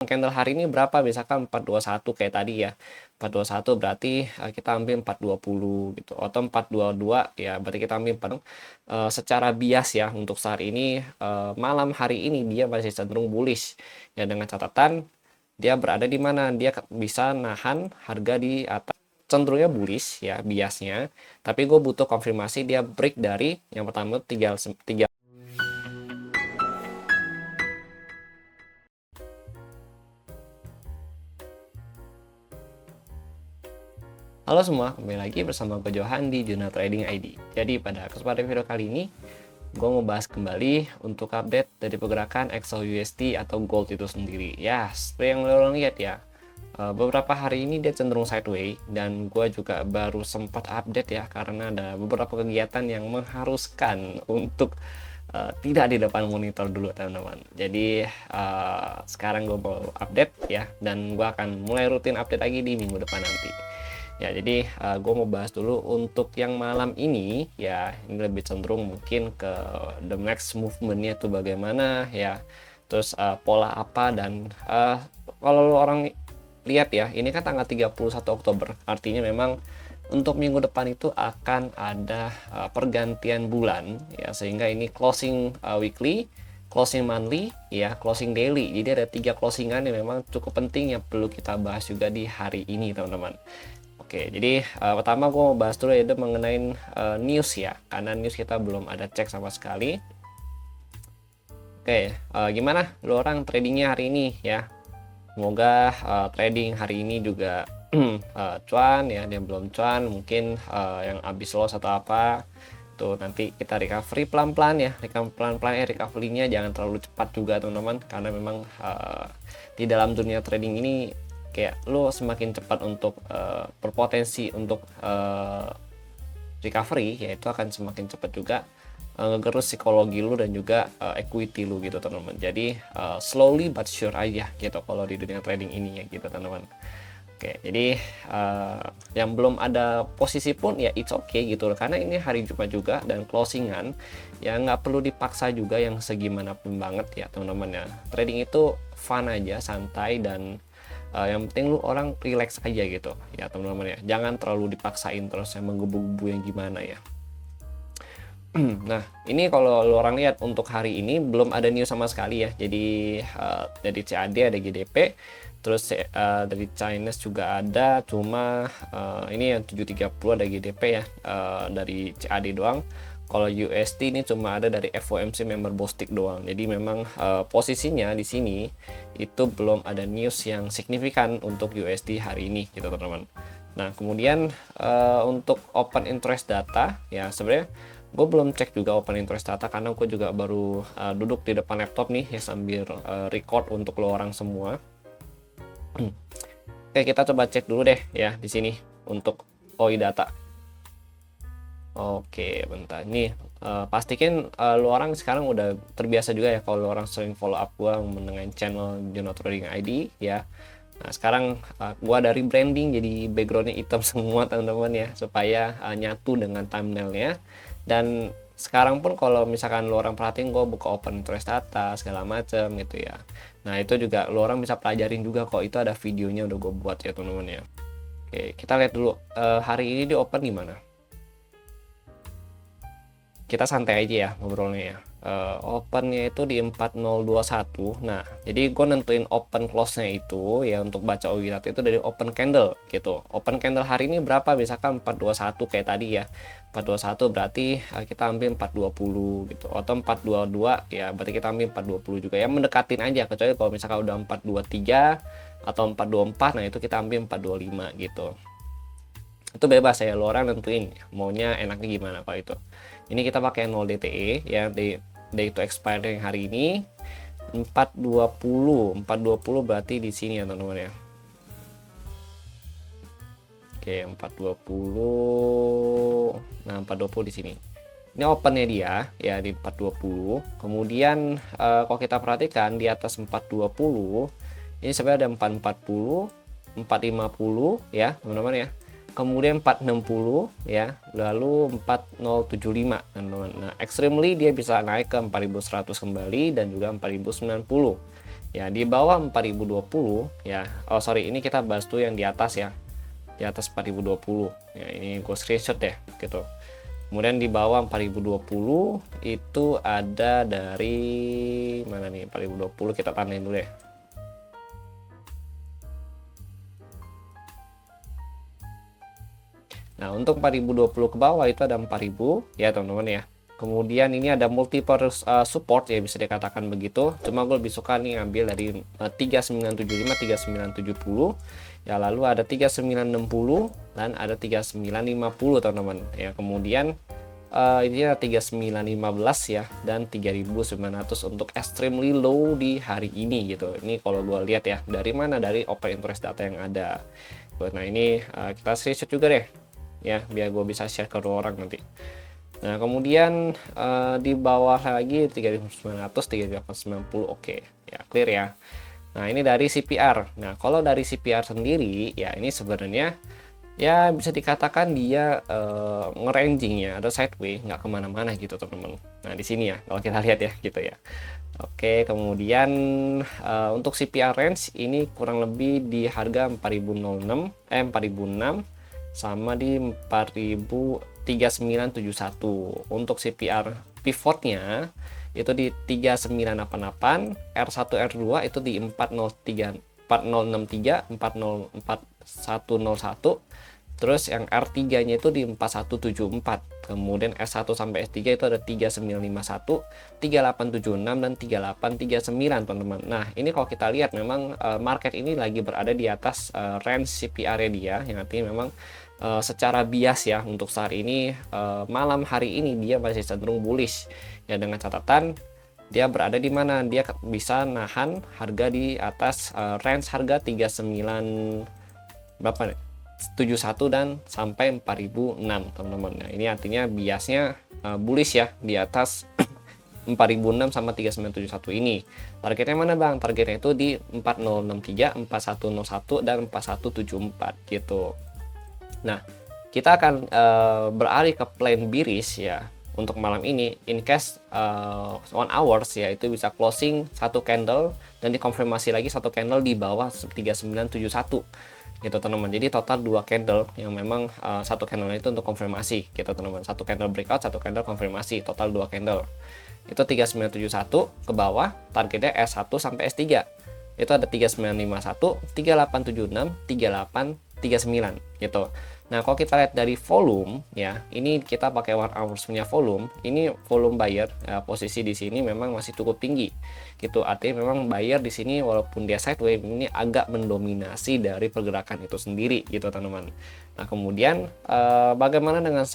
candle hari ini berapa, misalkan 421 kayak tadi ya. 421 berarti kita ambil 420 gitu, atau 422 ya berarti kita ambil 4. Secara bias ya untuk saat ini, malam hari ini dia masih cenderung bullish ya, dengan catatan dia berada di mana, dia bisa nahan harga di atas, cenderungnya bullish ya biasnya, tapi gue butuh konfirmasi dia break dari yang pertama 3. Halo semua, kembali lagi bersama gue Johan di Juna Trading ID. Jadi pada kesempatan video kali ini, gue mau bahas kembali untuk update dari pergerakan XAUUSD atau gold itu sendiri. Ya, seperti yang lo lihat ya, beberapa hari ini dia cenderung sideways, dan gue juga baru sempat update ya, karena ada beberapa kegiatan yang mengharuskan untuk tidak di depan monitor dulu teman-teman. Jadi sekarang gue mau update ya, dan gue akan mulai rutin update lagi di minggu depan nanti. Ya, jadi gue mau bahas dulu untuk yang malam ini ya, ini lebih cenderung mungkin ke the next movementnya tuh bagaimana ya, terus pola apa, dan kalau orang lihat ya, ini kan tanggal 31 Oktober, artinya memang untuk minggu depan itu akan ada pergantian bulan ya, sehingga ini closing weekly, closing monthly ya, closing daily. Jadi ada 3 closingan yang memang cukup penting yang perlu kita bahas juga di hari ini teman-teman. Oke, jadi pertama gue mau bahas dulu ya mengenai news ya, karena news kita belum ada cek sama sekali. Oke, gimana lo orang tradingnya hari ini ya? Semoga trading hari ini juga cuan ya, dia belum cuan, mungkin yang habis loss atau apa tuh nanti kita recovery pelan-pelan ya, recovery-nya jangan terlalu cepat juga teman-teman, karena memang di dalam dunia trading ini kayak lo semakin cepat untuk berpotensi untuk recovery ya, itu akan semakin cepat juga ngegerus psikologi lu dan juga equity lu gitu teman-teman. Jadi slowly but sure aja gitu kalau di dunia trading ini ya gitu teman-teman. Oke, jadi yang belum ada posisi pun ya it's okay gitu, karena ini hari Jumat juga dan closingan ya, nggak perlu dipaksa juga yang segimanapun banget ya teman-teman ya. Trading itu fun aja, santai, dan yang penting lu orang relax aja gitu ya teman-teman ya, jangan terlalu dipaksain terus yang menggebu-gebu yang gimana ya. Nah, ini kalau lu orang lihat untuk hari ini belum ada news sama sekali ya. Jadi dari CAD ada GDP, terus dari Chinese juga ada, cuma ini yang 730 ada GDP ya, dari CAD doang. Kalau USD ini cuma ada dari FOMC member Bostik doang. Jadi memang posisinya di sini itu belum ada news yang signifikan untuk USD hari ini gitu teman-teman. Nah, kemudian untuk open interest data ya, sebenarnya gue belum cek juga open interest data, karena gue juga baru duduk di depan laptop nih ya, sambil record untuk lo orang semua. Oke, kita coba cek dulu deh ya di sini untuk OI data. Oke, bentar. Nih, pastikan lu orang sekarang udah terbiasa juga ya kalau lu orang sering follow up gua dengan channel Juno Trading ID ya. Nah, sekarang gua dari branding jadi backgroundnya hitam semua teman-teman ya, supaya nyatu dengan thumbnailnya. Dan sekarang pun kalau misalkan lu orang perhatiin, gua buka open interest data segala macam gitu ya. Nah, itu juga lu orang bisa pelajarin juga kok, itu ada videonya udah gue buat ya teman-teman ya. Oke, kita lihat dulu hari ini di open gimana. Kita santai aja ya ngobrolnya ya. Opennya itu di 4021. Nah, jadi gue nentuin open close-nya itu ya untuk baca OI data itu dari open candle gitu. Open candle hari ini berapa, misalkan 421 kayak tadi ya. 421 berarti kita ambil 420 gitu, atau 422 ya berarti kita ambil 420 juga ya, mendekatin aja. Kecuali kalau misalkan udah 423 atau 424, nah itu kita ambil 425 gitu. Itu bebas ya, lo orang nentuin maunya enaknya gimana kalau itu. Ini kita pakai 0 DTE ya, day to expire yang hari ini 420 berarti di sini ya teman-teman ya. Oke, 420. Nah, 420 di sini. Ini opennya dia ya di 420. Kemudian kalau kita perhatikan di atas 420 ini sebenarnya ada 440, 450 ya teman-teman ya. Kemudian 460 ya, lalu 4075 teman-teman. Nah, extremely dia bisa naik ke 4100 kembali dan juga 4090. Ya, di bawah 4020 ya. Oh, sorry, ini kita bahas tuh yang di atas ya. Di atas 4020. Ya, ini gue screenshot deh gitu. Kemudian di bawah 4020 itu ada dari mana nih? 4020 kita tandain dulu ya. Nah, untuk 4020 ke bawah itu ada 4000 ya teman-teman ya. Kemudian ini ada multiple support ya, bisa dikatakan begitu. Cuma gue lebih suka nih ngambil dari 3975, 3970. Ya, lalu ada 3960 dan ada 3950 teman-teman. Ya, kemudian ini ada 3915 ya dan 3900 untuk extremely low di hari ini gitu. Ini kalau gue lihat ya, dari mana? Dari open interest data yang ada. Nah, ini kita screenshot juga deh ya, biar gue bisa share ke dua orang nanti. Nah, kemudian di bawah lagi 3900, 3890, oke ya, clear ya. Nah, ini dari CPR. Nah, kalau dari CPR sendiri ya, ini sebenarnya ya bisa dikatakan dia ngeranging ya, ada sideway, nggak kemana-mana gitu teman-teman. Nah, di sini ya kalau kita lihat ya gitu ya. Oke, kemudian untuk CPR range ini kurang lebih di harga 4006 sama di 3971. Untuk CPR pivotnya itu di 3988, R1 R2 itu di 403 4063 404 terus yang R3-nya itu di 4174. Kemudian S1 sampai S3 itu ada 3951, 3876 dan 3839 teman-teman. Nah, ini kalau kita lihat memang market ini lagi berada di atas range CPR-nya dia, yang artinya memang secara bias ya untuk saat ini malam hari ini dia masih cenderung bullish ya, dengan catatan dia berada di mana, dia bisa nahan harga di atas range harga 39 berapa nih? 71 dan sampai 4006 teman-teman. Nah, ini artinya biasnya bullish ya di atas 4006 sama 3971 ini. Targetnya mana Bang? Targetnya itu di 4063, 4101 dan 4174 gitu. Nah, kita akan beralih ke plan bearish ya untuk malam ini. In case 1 hours ya, itu bisa closing satu candle dan dikonfirmasi lagi satu candle di bawah 3971 gitu teman-teman. Jadi total 2 candle yang memang satu candle itu untuk konfirmasi gitu teman-teman. Satu candle breakout, satu candle konfirmasi, total 2 candle. Itu 3971 ke bawah, targetnya S1 sampai S3. Itu ada 3951, 3876, 3839 gitu. Nah, kalau kita lihat dari volume ya, ini kita pakai 1 hours punya volume. Ini volume buyer ya, posisi di sini memang masih cukup tinggi. Gitu. Artinya memang buyer di sini walaupun dia sideways ini agak mendominasi dari pergerakan itu sendiri gitu, teman-teman. Nah, kemudian bagaimana dengan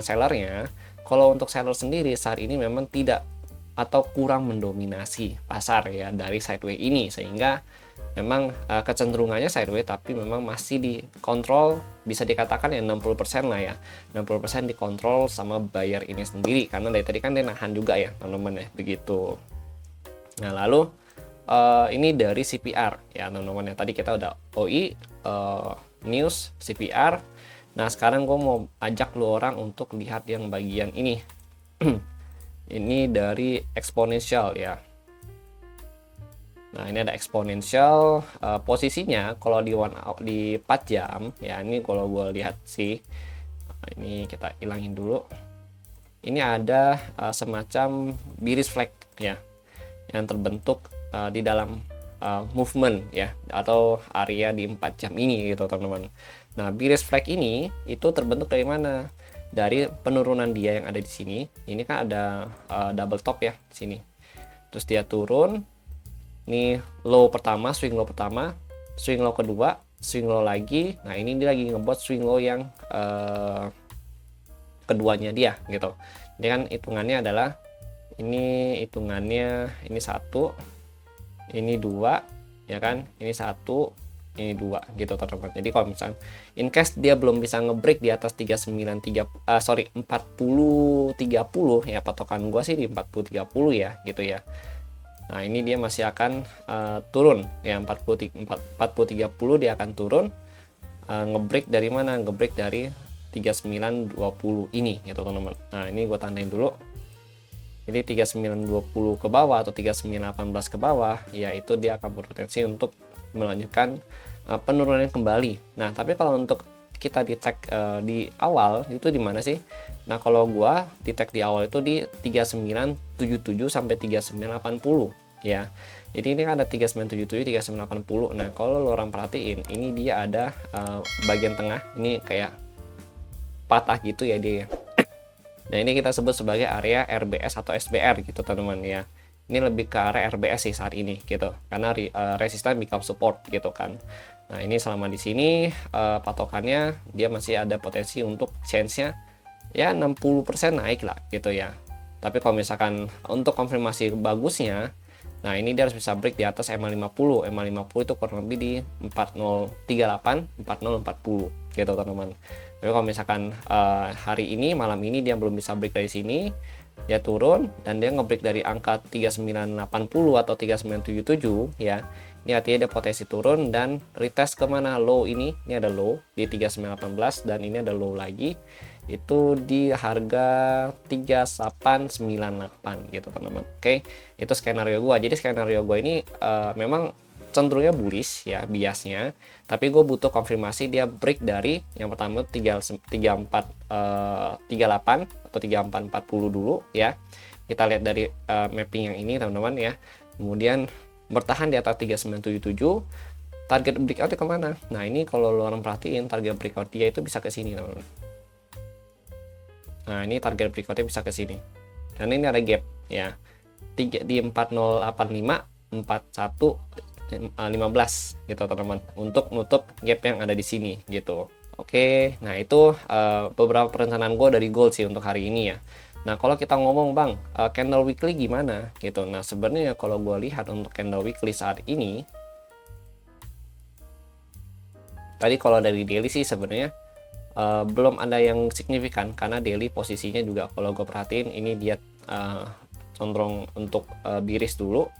sellernya? Kalau untuk seller sendiri saat ini memang tidak atau kurang mendominasi pasar ya dari sideways ini, sehingga memang kecenderungannya sideways tapi memang masih dikontrol, bisa dikatakan ya 60% lah ya, 60% dikontrol sama buyer ini sendiri, karena dari tadi kan dia nahan juga ya teman-teman ya begitu. Nah, lalu ini dari CPR ya teman-teman ya, tadi kita udah OI, news, CPR. Nah, sekarang gue mau ajak lu orang untuk lihat yang bagian ini. Ini dari eksponensial ya. Nah, ini ada eksponensial, posisinya kalau di 4 jam ya, ini kalau gue lihat sih, ini kita hilangin dulu. Ini ada semacam bearish flag ya yang terbentuk di dalam movement ya, atau area di 4 jam ini gitu teman-teman. Nah, bearish flag ini itu terbentuk dari mana? Dari penurunan dia yang ada di sini. Ini kan ada double top ya di sini. Terus dia turun. Ini low pertama, swing low pertama, swing low kedua, swing low lagi. Nah, ini dia lagi ngebuat swing low yang keduanya dia gitu. Jadi kan hitungannya adalah ini hitungannya ini 1, ini 2 ya kan, ini 1, ini 2 gitu teman-teman. Jadi kalau misalnya in case dia belum bisa ngebreak di atas 4030 ya, patokan gua sih di 4030 ya gitu ya. Nah, ini dia masih akan turun ya, 4030 dia akan turun, ngebreak dari mana? Ngebreak dari 3920 ini gitu teman-teman. Nah, ini gua tandain dulu. Jadi 3920 ke bawah atau 3918 ke bawah, ya itu dia akan berpotensi untuk melanjutkan penurunan kembali. Nah, tapi kalau untuk kita di tag di awal itu di mana sih? Nah, kalau gua di tag di awal itu di 3977 sampai 3980 ya. Jadi ini kan ada 3977, 3980. Nah, kalau lo orang perhatiin, ini dia ada bagian tengah, ini kayak patah gitu ya dia. Nah, ini kita sebut sebagai area RBS atau SBR gitu teman-teman ya. Ini lebih ke area RBS sih saat ini gitu. Karena resisten become support gitu kan. Nah, ini selama di sini patokannya dia masih ada potensi untuk chance-nya ya 60% naik lah gitu ya. Tapi kalau misalkan untuk konfirmasi bagusnya, nah ini dia harus bisa break di atas MA50. MA50 itu kurang lebih di 4038, 4040 gitu teman-teman. Tapi kalau misalkan hari ini, malam ini dia belum bisa break dari sini, dia turun dan dia ngebreak dari angka 3980 atau 3977 ya. Ini artinya dia potensi turun dan retest kemana low ini ada low di 3918 dan ini ada low lagi itu di harga 3898 gitu teman-teman. Oke, itu skenario gua. Jadi skenario gua ini memang cenderungnya bullish ya biasnya, tapi gue butuh konfirmasi dia break dari yang pertama 3438 atau 3440 dulu ya. Kita lihat dari mapping yang ini teman-teman ya. Kemudian bertahan di atas 3977. Target breakout kemana? Nah, ini kalau lo orang perhatiin target breakout dia itu bisa ke sini teman-teman. Nah, ini target breakoutnya bisa ke sini. Dan ini ada gap ya. Di 4085, 4115 gitu teman-teman. Untuk nutup gap yang ada di sini gitu. Oke, nah itu beberapa perencanaan gue dari gold sih untuk hari ini ya. Nah, kalau kita ngomong bang, candle weekly gimana gitu. Nah, sebenarnya kalau gue lihat untuk candle weekly saat ini, tadi kalau dari daily sih sebenarnya belum ada yang signifikan karena daily posisinya juga kalau gue perhatiin ini dia condong untuk bearish dulu.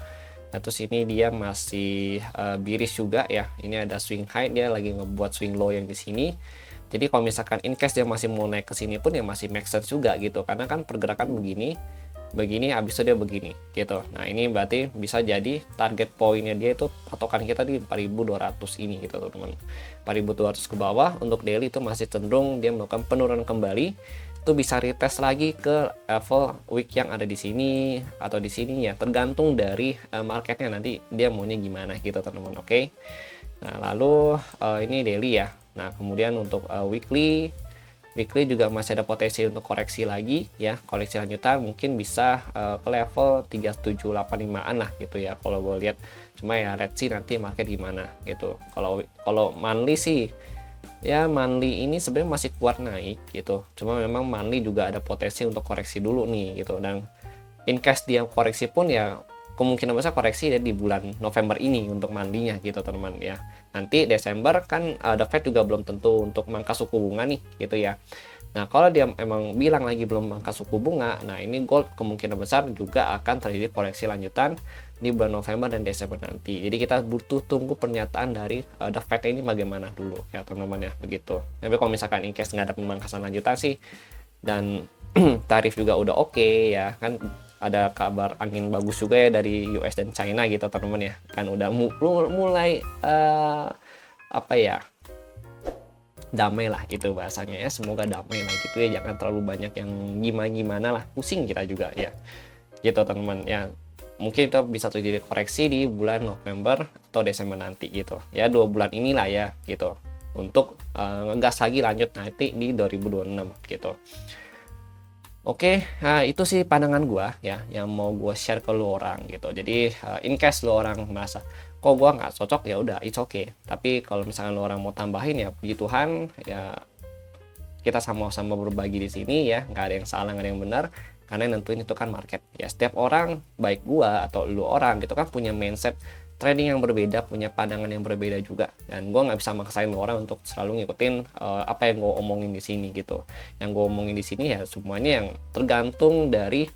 Nah, terus ini dia masih bearish juga ya. Ini ada swing high, dia lagi ngebuat swing low yang di sini. Jadi kalau misalkan in case dia masih mau naik ke sini pun ya masih make sense juga gitu. Karena kan pergerakan begini, habis itu dia begini gitu. Nah, ini berarti bisa jadi target poinnya dia itu patokan kita di 4200 ini gitu teman-teman. 4200 ke bawah untuk daily itu masih cenderung dia melakukan penurunan kembali. Itu bisa retest lagi ke level week yang ada di sini atau di sini ya, tergantung dari marketnya nanti dia maunya gimana gitu teman-teman. Oke. Nah, lalu ini daily ya. Nah, kemudian untuk weekly juga masih ada potensi untuk koreksi lagi ya. Koreksi lanjutan mungkin bisa ke level 3785-an lah gitu ya kalau gue lihat. Cuma ya let's see nanti market gimana gitu. Kalau monthly sih ya, monthly ini sebenarnya masih kuat naik gitu. Cuma memang monthly juga ada potensi untuk koreksi dulu nih gitu. Dan in case dia koreksi pun ya kemungkinan besar koreksi ya di bulan November ini untuk mandinya gitu teman-teman ya. Nanti Desember kan The Fed juga belum tentu untuk mangkas suku bunga nih gitu ya. Nah, kalau dia emang bilang lagi belum mangkas suku bunga, nah ini gold kemungkinan besar juga akan terjadi koreksi lanjutan di bulan November dan Desember nanti. Jadi kita butuh tunggu pernyataan dari The Fed ini bagaimana dulu ya teman-teman ya, begitu. Tapi kalau misalkan in case nggak ada pemangkasan lanjutan sih dan tarif juga udah oke ya kan, ada kabar angin bagus juga ya dari US dan China gitu teman-teman ya, kan udah mulai apa ya, damai lah gitu bahasanya ya, semoga damai lah gitu ya, jangan terlalu banyak yang gimana lah, pusing kita juga ya gitu teman-teman ya. Mungkin itu bisa terjadi koreksi di bulan November atau Desember nanti gitu ya, 2 bulan inilah ya gitu, untuk ngegas lagi lanjut nanti di 2026 gitu. Oke, nah itu sih pandangan gua ya yang mau gua share ke lu orang gitu. Jadi in case lu orang merasa kok gua nggak cocok, ya udah it's okay. Tapi kalau misalkan lu orang mau tambahin ya puji Tuhan ya, kita sama-sama berbagi di sini ya, nggak ada yang salah nggak ada yang benar, karena yang nentuin itu kan market ya. Setiap orang, baik gua atau lu orang gitu kan, punya mindset trading yang berbeda, punya pandangan yang berbeda juga, dan gue nggak bisa maksain orang untuk selalu ngikutin apa yang gue omongin di sini gitu. Yang gue omongin di sini ya semuanya yang tergantung dari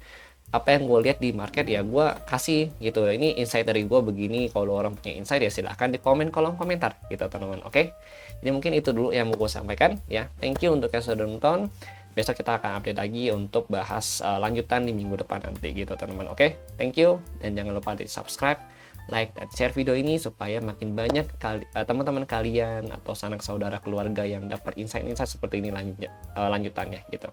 apa yang gue lihat di market ya gue kasih gitu. Ini insight dari gue begini, kalau orang punya insight ya silahkan di kolom komentar gitu teman-teman. Oke, jadi mungkin itu dulu yang mau gue sampaikan ya. Thank you untuk yang sudah nonton. besok kita akan update lagi untuk bahas lanjutan di minggu depan nanti gitu teman-teman. Oke, thank you, dan jangan lupa di subscribe, like, dan share video ini supaya makin banyak teman-teman kalian atau sanak saudara keluarga yang dapat insight-insight seperti ini lanjutannya gitu.